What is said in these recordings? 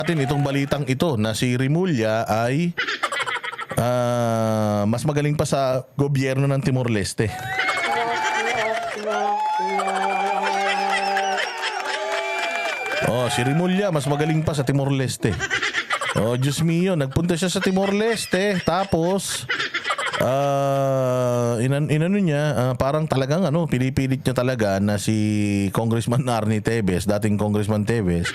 natin itong balitang ito na si Rimulya ay mas magaling pa sa gobyerno ng Timor-Leste. Oh, si Rimulya mas magaling pa sa Timor-Leste. Oh, Diyos mio, nagpunta siya sa Timor-Leste tapos inano niya, parang talagang pinipilit niya talaga na si Congressman Arnie Tevez, dating Congressman Tevez,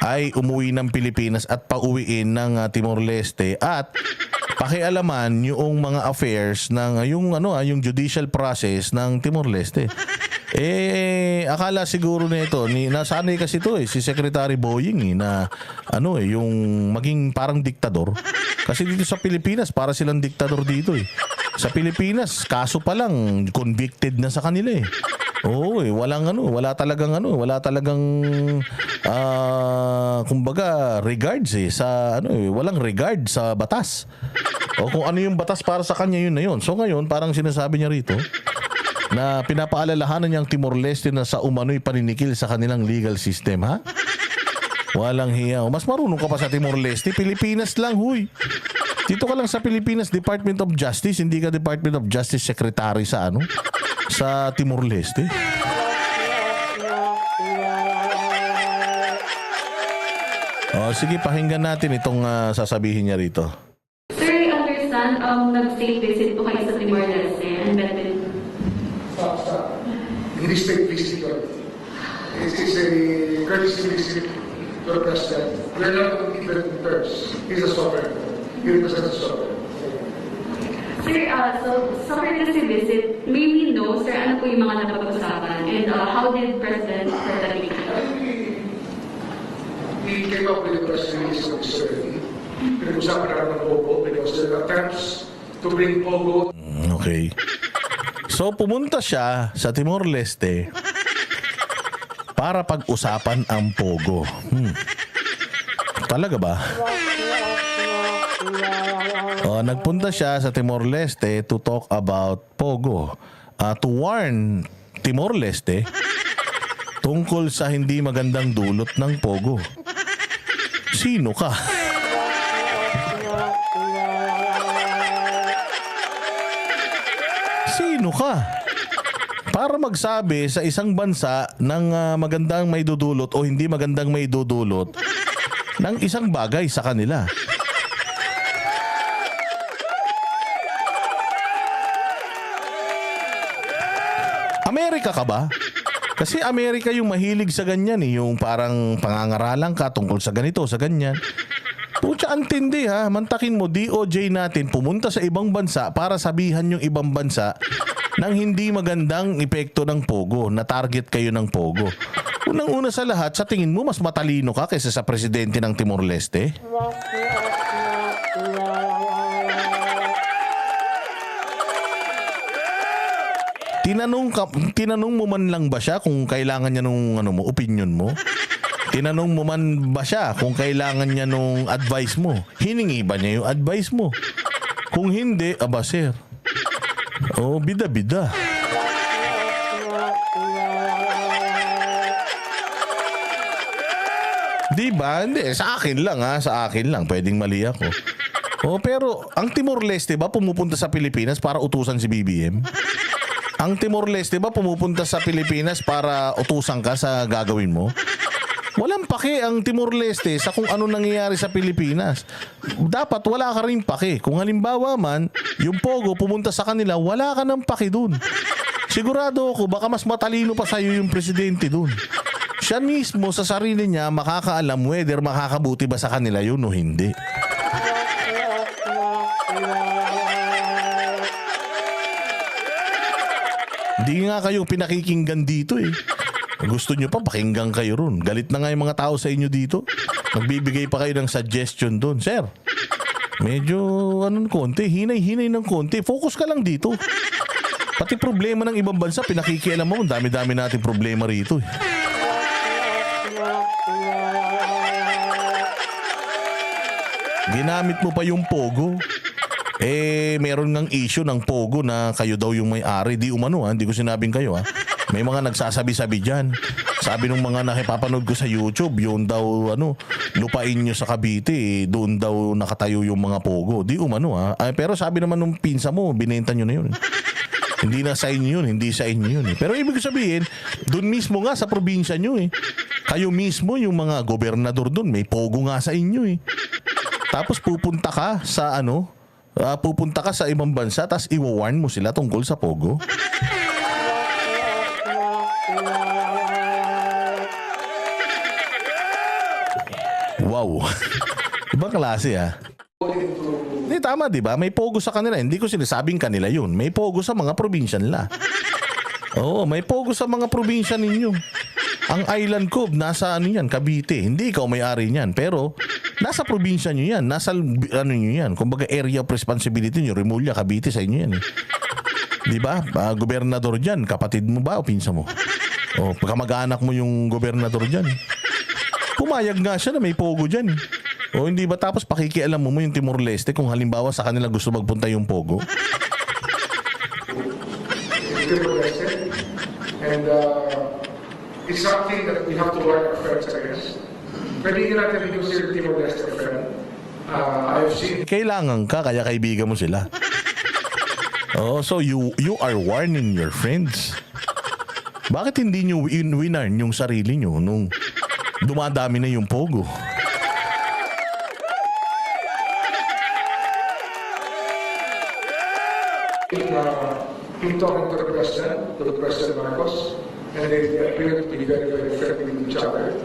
ay umuwi ng Pilipinas at pauwiin ng Timor-Leste at pakialaman yung mga affairs ng yung judicial process ng Timor-Leste. Akala siguro nito nasanay kasi ito si Secretary Boying na yung maging parang diktador. Kasi dito sa Pilipinas para silang diktador dito Sa Pilipinas kaso pa lang convicted na sa kanila Oo, wala talagang kumbaga regards sa walang regard sa batas. O kung ano yung batas para sa kanya yun na yun. So ngayon parang sinasabi niya rito na pinapaalalahanan niyang Timor-Leste na sa umano'y paninikil sa kanilang legal system, ha? Walang hiya. Mas marunong ka pa sa Timor-Leste, Pilipinas lang, huy. Dito ka lang sa Pilipinas, Department of Justice, hindi ka Department of Justice Secretary sa sa Timor-Leste. Sige, pakinggan natin itong sasabihin niya rito. Sir, I understand nag-state visit po kayo sa Timor-Leste and met with... Stop. In-respect visit ko. It is a courtesy visit to the President. We are not going to keep it in terms. He's a sovereign. He represents a sovereign. Sir, so sa courtesy visit, may we know, sir, ano po yung mga napag-usapan and how did President Ferdinand He came up with a press release of this already. Pinag-usapan namin ng Pogo because there are attempts to bring Pogo. Okay. So pumunta siya sa Timor-Leste para pag-usapan ang Pogo. Talaga ba? Nagpunta siya sa Timor-Leste to talk about Pogo. To warn Timor-Leste tungkol sa hindi magandang dulot ng Pogo. Sino ka? Sino ka? Para magsabi sa isang bansa ng magandang may dudulot o hindi magandang may dudulot ng isang bagay sa kanila. Amerika ka ba? Kasi Amerika yung mahilig sa ganyan yung parang pangangaralan ka tungkol sa ganito, sa ganyan. Pucha, antindi ha. Mantakin mo, DOJ natin pumunta sa ibang bansa para sabihan yung ibang bansa ng hindi magandang epekto ng Pogo, na target kayo ng Pogo. Unang-una sa lahat, sa tingin mo mas matalino ka kaysa sa presidente ng Timor-Leste? Tinanong mo man lang ba siya kung kailangan niya nung opinion mo? Tinanong mo man ba siya kung kailangan niya nung advice mo? Hiningi ba niya yung advice mo? Kung hindi, aba sir. Bida-bida. Diba? Hindi, sa akin lang sa akin lang. Pwedeng mali ako. Pero ang Timor-Leste ba pumupunta sa Pilipinas para utusan si BBM? Ang Timor-Leste ba pumupunta sa Pilipinas para utusan ka sa gagawin mo? Walang pake ang Timor-Leste sa kung ano nangyayari sa Pilipinas. Dapat wala ka rin pake. Kung halimbawa man, yung Pogo pumunta sa kanila, wala ka ng pake dun. Sigurado ako, baka mas matalino pa sa'yo yung presidente dun. Siya mismo sa sarili niya makakaalam whether makakabuti ba sa kanila yun o hindi. Hindi nga kayo pinakikinggan dito Gusto nyo pa, pakinggan kayo ron. Galit na nga yung mga tao sa inyo dito. Magbibigay pa kayo ng suggestion doon. Sir, medyo konti, hinay-hinay ng konti. Focus ka lang dito. Pati problema ng ibang bansa, pinakikialam mo. Dami-dami natin problema rito Ginamit mo pa yung Pogo. Meron ng issue ng Pogo na kayo daw yung may-ari. Di umano hindi ko sinabing kayo May mga nagsasabi-sabi dyan. Sabi nung mga nakipapanood ko sa YouTube, yun daw, lupain nyo sa Cavite, doon daw nakatayo yung mga pogo. Di umano ha. Ay, pero sabi naman nung pinsa mo, binenta nyo na yun. Hindi na sa inyo yun, hindi sa inyo yun. Pero ibig sabihin, doon mismo nga sa probinsya nyo eh. Kayo mismo, yung mga gobernador doon, may pogo nga sa inyo eh. Tapos pupunta ka sa pupunta ka sa ibang bansa, tapos iwawarn mo sila tungkol sa pogo. Wow. Ibang klase ha. Hindi, tama di ba? May pogo sa kanila. Hindi ko sinasabing kanila yun. May pogo sa mga probinsya nila. Oo, may pogo sa mga probinsya ninyo. Ang Island Cove, nasa yan, Cavite. Hindi ikaw may-ari niyan. Pero, nasa probinsya nyo yan. Nasa, nyo yan. Kumbaga, area of responsibility nyo. Remulla, Cavite, sa inyo yan eh. Di ba? Gobernador dyan. Kapatid mo ba o pinsa mo? O, kamag-anak mo yung gobernador dyan. Pumayag nga siya na may pogo dyan. O hindi ba tapos pakikialam mo yung Timor-Leste kung halimbawa sa kanila gusto magpunta yung pogo? And it's something that we have to learn our friends, I guess. Pwede hindi natin reduce Timor-Leste friend. I've seen... Kailangan ka, kaya kaibigan mo sila. Oh, so you are warning your friends. Bakit hindi nyo winarn yung sarili nyo nung dumadami na yung pogo? In talking to the President Marcos, and they appear to be very, very friendly with each other.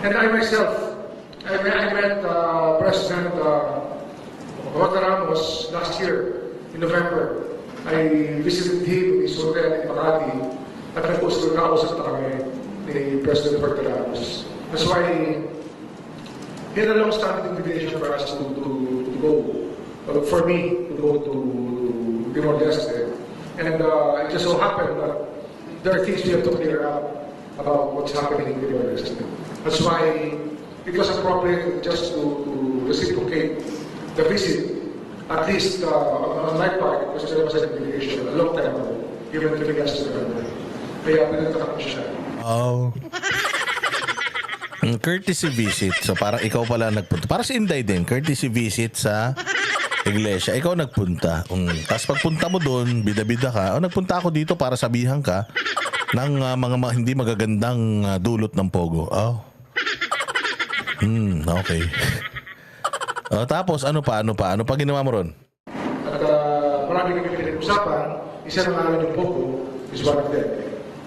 And I myself, I met President Juan Ramos last year in November. I visited him in his hotel in Makati, at nagkausap na kami ni President Juan Ramos. That's why he had a long-standing invitation for us to go, for me to go to Timor-Leste. And it just so happened that there are things we have to clear up about what's happening in Timor-Leste. That's why it was appropriate just to reciprocate the visit, at least on my part, because there was an invitation a long time ago, given to me last November. Kaya pinunta ko siya. Oh. Courtesy visit. So parang ikaw pala nagpunta. Para si Inday din, courtesy visit sa iglesia. Ikaw nagpunta. Tapos pagpunta mo doon, bida-bida ka. Nagpunta ako dito para sabihan ka ng mga hindi magagandang dulot ng pogo. Oh. Okay. Tapos ano pa? Ano pa ginawa mo ron? At marami kami pinag-usapan, isa ng alam ng pogo is one of them.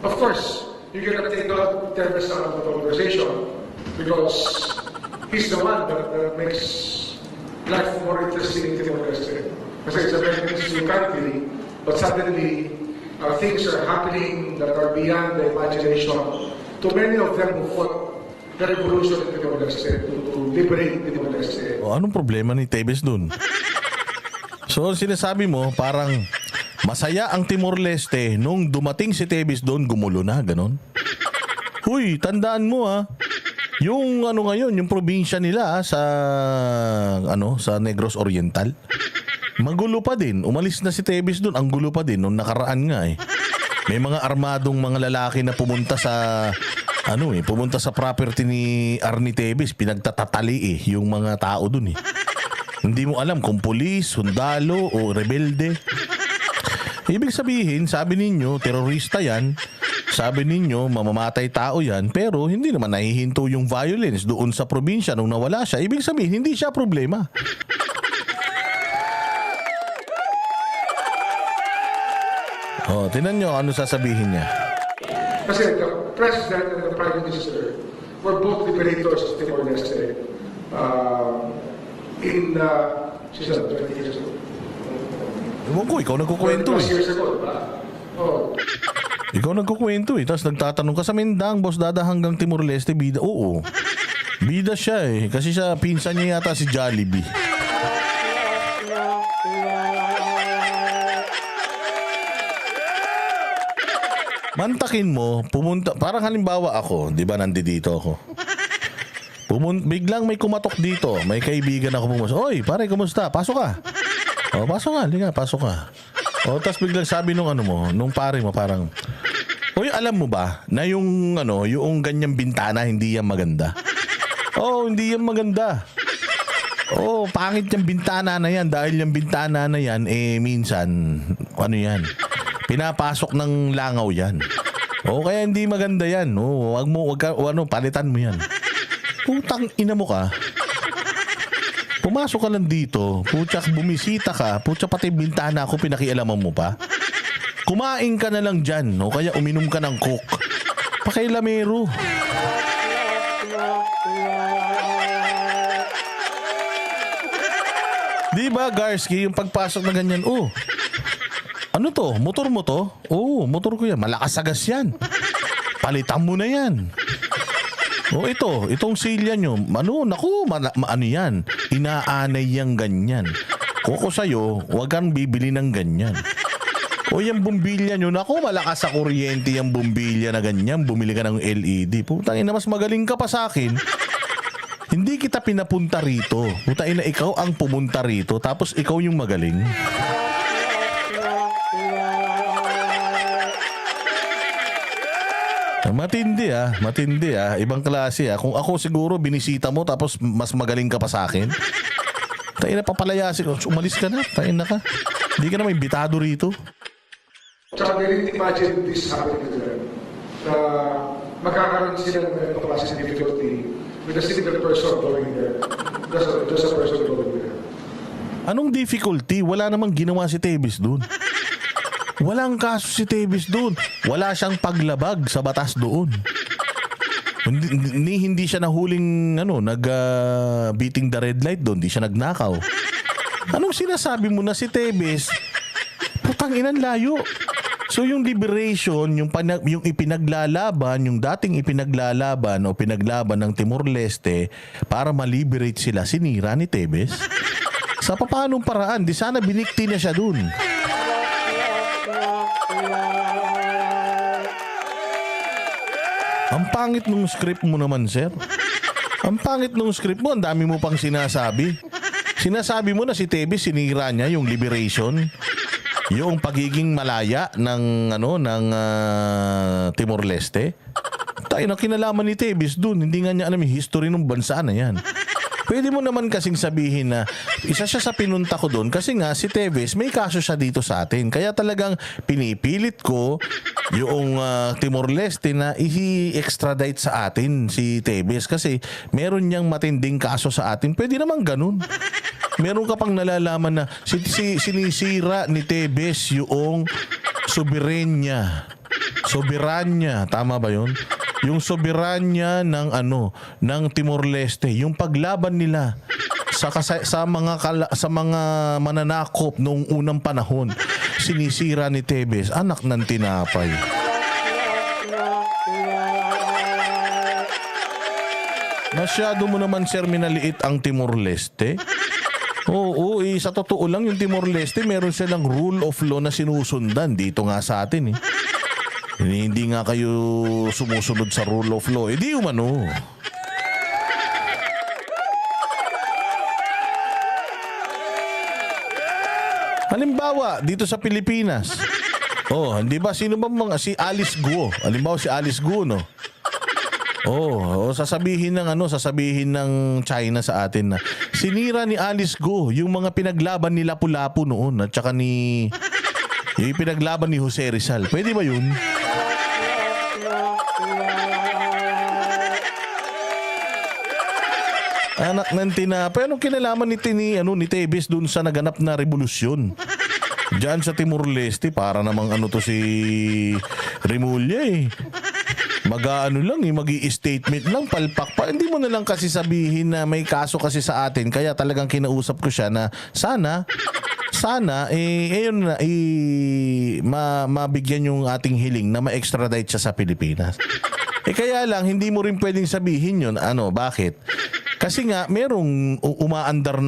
Of course, you cannot take out 10% of the conversation because he's the one that makes life more interesting in Timor-Leste. Kasi it's a very interesting country, but suddenly things are happening that are beyond the imagination to many of them who fought the revolution in Timor-Leste, to liberate Timor-Leste. Anong problema ni Tebes dun? So sinasabi mo, parang masaya ang Timor-Leste nung dumating si Tebes doon, gumulo na, ganon? Huy, tandaan mo yung ngayon, yung probinsya nila sa sa Negros Oriental. Magulo pa din. Umalis na si Tebes doon, ang gulo pa din nung nakaraan nga eh. May mga armadong mga lalaki na pumunta sa pumunta sa property ni Arnie Tebes, pinagtatatali yung mga tao doon eh. Hindi mo alam kung pulis, sundalo o rebelde. Ibig sabihin, sabi ninyo, terorista yan. Sabi ninyo, mamamatay tao yan, pero hindi naman nahihinto yung violence doon sa probinsya nung nawala siya. Ibig sabihin, hindi siya problema. Tinan nyo ano sasabihin niya. Kasi the President and the Prime Minister were both liberators of Timor-Leste in 20 years ago. Ewan ko, ikaw nagkukwento 20 years ago, diba? Ikaw nagkukwento Tapos nagtatanong ka sa Mindang, boss, dada hanggang Timor-Leste, bida. Oo. Bida siya kasi siya, pinsan niya yata si Jollibee. Mantakin mo, pumunta, parang halimbawa ako, di ba nandito ako. Biglang may kumatok dito, may kaibigan ako pumasok. Oy, pare, kumusta? Pasok ka. Pasok ka, pasok ka. Tapos biglang sabi nung pare mo, parang, Uy, alam mo ba na yung yung ganyang bintana hindi yan maganda? Hindi yan maganda. Pangit yung bintana na yan dahil yung bintana na yan minsan yan? Pinapasok ng langaw yan. Kaya hindi maganda yan. Palitan mo yan. Putang ina mo ka. Pumasok ka lang dito, putyak bumisita ka, putya pati bintana ko pinakialaman mo pa. Kumain ka na lang dyan, kaya uminom ka ng Coke. Pakilamero. Di ba, Garski, yung pagpasok na ganyan, ano to? Motor mo to? Motor ko yan. Malakas sa gas yan. Palitan mo na yan. Itong silya nyo, ano yan? Inaanay yang ganyan. Koko sa'yo, huwag kang bibili ng ganyan. Yung bumbilya nyo, malakas sa kuryente yung bumbilya na ganyan. Bumili ka ng LED. Putang ina, mas magaling ka pa sa akin. Hindi kita pinapunta rito. Putang ina, ikaw ang pumunta rito. Tapos ikaw yung magaling. Matindi ibang klase Kung ako siguro binisita mo tapos mas magaling ka pa sa akin. Tayo na papalayasin ko. Umalis ka na. Tayo na ka. Hindi ka na may bitado rito. Tsaka they didn't imagine this happening to them. Magkakaroon sila ng ganitong klase ng difficulty with a single person going there. Just a person going there. Anong difficulty? Wala namang ginawa si Tebes doon. Walang kaso si Tebes doon. Wala siyang paglabag sa batas doon. Hindi siya nahuling beating the red light doon. Hindi siya nagnakaw. Anong sinasabi mo na si Tebes? Putang inan layo. So yung liberation, yung ipinaglalaban, yung dating ipinaglalaban o pinaglaban ng Timor-Leste para ma-liberate sila, sinira ni Tebes? Sa paanong paraan? Di sana binikti na siya dun. Ang pangit nung script mo naman, sir. Ang pangit nung script mo, ang dami mo pang sinasabi. Sinasabi mo na si Tebes sinira niya yung liberation. Yung pagiging malaya ng Timor-Leste. Tayo na kinalaman ni Tebes dun. Hindi nga niya alam yung history ng bansa na yan. Pwede mo naman kasing sabihin na isa siya sa pinunta ko doon kasi nga si Tebes may kaso siya dito sa atin. Kaya talagang pinipilit ko yung Timor-Leste na i-extradite sa atin si Tebes kasi meron niyang matinding kaso sa atin. Pwede naman ganun. Meron ka pang nalalaman na sinisira ni Tebes yung soberanya. Soberanya, tama ba yun? Yung soberanya ng ng Timor-Leste, yung paglaban nila sa mga mananakop noong unang panahon, sinisira ni Tebes, anak ng tinapay. Masyado mo naman, sir, minaliit ang Timor-Leste. Oo, sa totoo lang yung Timor-Leste meron silang rule of law na sinusundan dito nga sa atin Hindi nga kayo sumusunod sa rule of law. Di umano. Halimbawa, dito sa Pilipinas. Hindi ba sino ba si Alice Guo? Halimbawa si Alice Guo, no? Sasabihin ng China sa atin na sinira ni Alice Guo yung mga pinaglaban ni Lapu-Lapu noon at saka yung pinaglaban ni Jose Rizal. Pwede ba yun? Anak ng tinapay. Anong kinalaman ni Tebes dun sa naganap na revolusyon? Diyan sa Timor-Leste, para namang si Remulla mag-i-statement lang, palpak pa. Hindi mo na lang kasi sabihin na may kaso kasi sa atin. Kaya talagang kinausap ko siya na sana, mabigyan yung ating hiling na ma-extradite siya sa Pilipinas. Kaya lang, hindi mo rin pwedeng sabihin yun. Bakit? Kasi nga, merong umaandar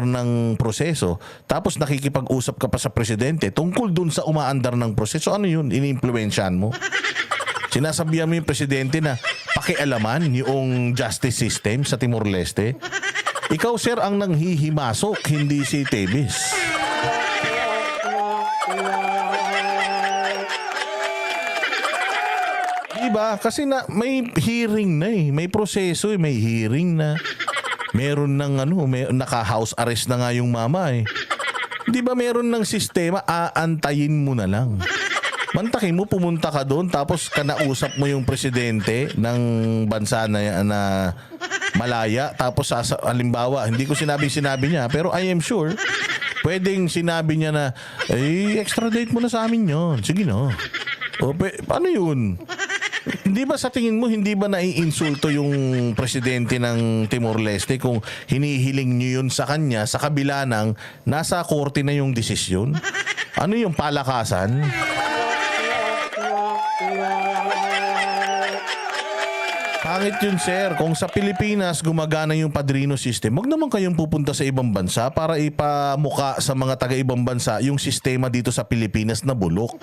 ng proseso, tapos nakikipag-usap ka pa sa presidente tungkol dun sa umaandar ng proseso. Ano yun? Ini-impluensyahan mo? Sinasabihan mo yung presidente na pakialaman yung justice system sa Timor-Leste? Ikaw, sir, ang nanghihimasok, hindi si Tebes. ba? Kasi na may hearing na eh. May proseso eh. May hearing na. Meron ng naka-house arrest na nga yung mama eh. Di ba meron ng sistema, aantayin mo na lang. Mantakin mo, pumunta ka doon, tapos kanausap mo yung presidente ng bansa na malaya. Tapos halimbawa, hindi ko sinabi niya, pero I am sure, pwedeng sinabi niya na, extradite mo na sa amin yun. Sige no. Paano yun? Hindi ba sa tingin mo, hindi ba naiinsulto yung presidente ng Timor-Leste kung hinihiling nyo yun sa kanya sa kabila ng nasa korte na yung desisyon? Ano yung palakasan? Pangit yun, sir. Kung sa Pilipinas gumagana yung padrino system, wag naman kayong pupunta sa ibang bansa para ipamuka sa mga taga-ibang bansa yung sistema dito sa Pilipinas na bulok.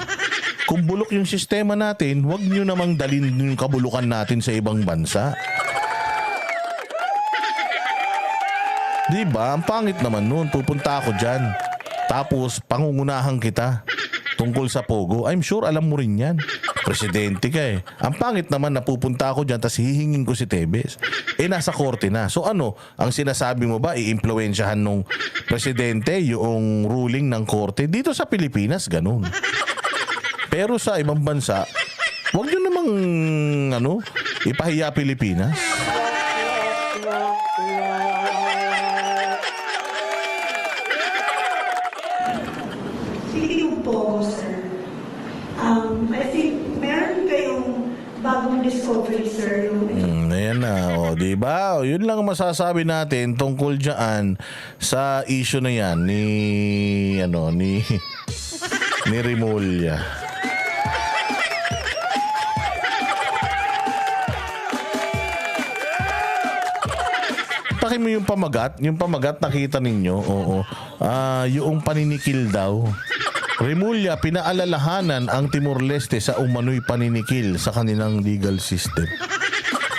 Kung bulok yung sistema natin, wag nyo namang dalhin yung kabulukan natin sa ibang bansa. Diba? Ang pangit naman nun. Pupunta ako dyan. Tapos, pangungunahan kita tungkol sa Pogo. I'm sure alam mo rin yan. Presidente ka eh. Ang pangit naman na pupunta ako dyan tapos hihingin ko si Tebes. Nasa korte na. So ano, ang sinasabi mo ba, i-impluensyahan nung presidente yung ruling ng korte? Dito sa Pilipinas, ganun. Pero sa ibang bansa, wag nyo namang ipahiya Pilipinas. Speaking of Pogo, sir, I think meron kayong bagong discovery, sir. Ayan na, di ba? Yun lang masasabi natin tungkol diyan sa issue na yan ni Remulla. Takin mo yung pamagat nakita ninyo, oo. Yung paninikil daw. Remulla, pinaalalahanan ang Timor-Leste sa umano'y paninikil sa kanilang legal system.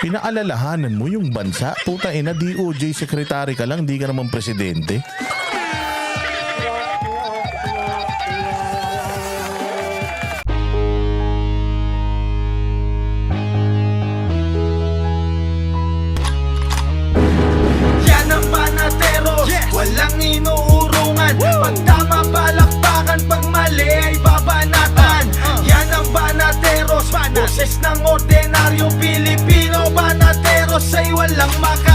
Pinaalalahanan mo yung bansa? Puta ina, DOJ secretary ka lang, di ka naman presidente. Yan ang Banateros, walang inuurungan. Pag tama palakpakan, pag mali ay babanatan. Yan ang Banateros, boses ng ordinaryong Pilipino. Banateros ay walang maka